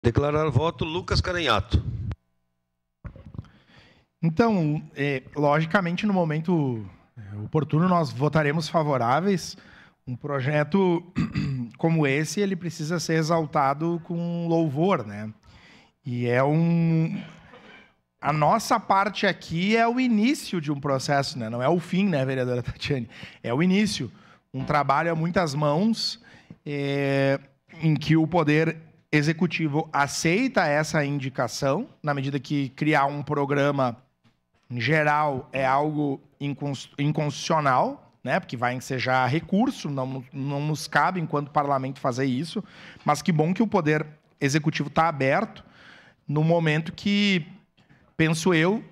Declarar voto Lucas Carenhato. Então, logicamente, no momento oportuno, nós votaremos favoráveis. Um projeto como esse, ele precisa ser exaltado com louvor, né? E a nossa parte aqui é o início de um processo, né? Não é o fim, né, vereadora Tatiane? É o início. Um trabalho a muitas mãos, em que o Poder Executivo aceita essa indicação, na medida que criar um programa em geral é algo inconstitucional, né? Porque vai ensejar recurso, não nos cabe, enquanto parlamento, fazer isso. Mas que bom que o Poder Executivo está aberto no momento que, penso eu,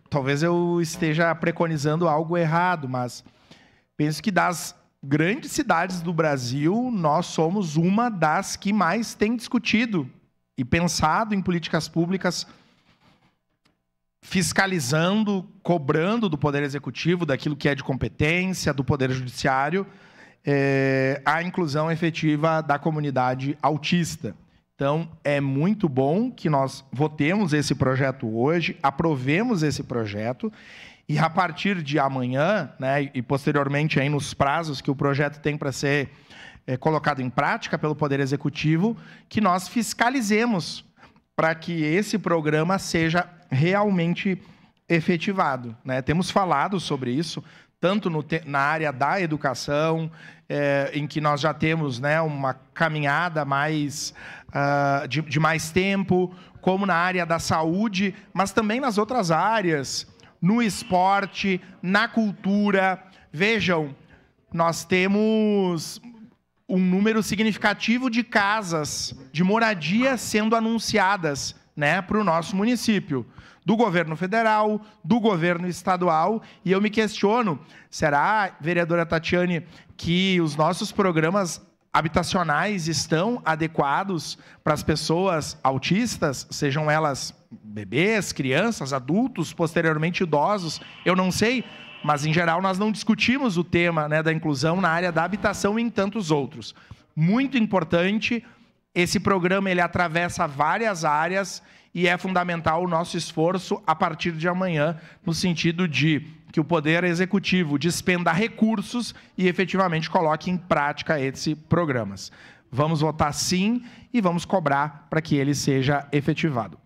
talvez eu esteja preconizando algo errado, mas penso que das grandes cidades do Brasil, nós somos uma das que mais tem discutido e pensado em políticas públicas, fiscalizando, cobrando do Poder Executivo, daquilo que é de competência, do Poder Judiciário, a inclusão efetiva da comunidade autista. Então, é muito bom que nós votemos esse projeto hoje, aprovemos esse projeto, e a partir de amanhã, né, e posteriormente aí nos prazos que o projeto tem para ser colocado em prática pelo Poder Executivo, que nós fiscalizemos para que esse programa seja realmente efetivado, né? Temos falado sobre isso, tanto na área da educação, em que nós já temos, né, uma caminhada mais, de mais tempo, como na área da saúde, mas também nas outras áreas, no esporte, na cultura. Vejam, nós temos um número significativo de casas de moradia sendo anunciadas, né, para o nosso município, do governo federal, do governo estadual, e eu me questiono, será, vereadora Tatiane, que os nossos programas habitacionais estão adequados para as pessoas autistas, sejam elas bebês, crianças, adultos, posteriormente idosos? Eu não sei, mas em geral nós não discutimos o tema, né, da inclusão na área da habitação e em tantos outros. Muito importante, esse programa ele atravessa várias áreas e é fundamental o nosso esforço a partir de amanhã, no sentido de que o Poder Executivo despenda recursos e efetivamente coloque em prática esses programas. Vamos votar sim e vamos cobrar para que ele seja efetivado.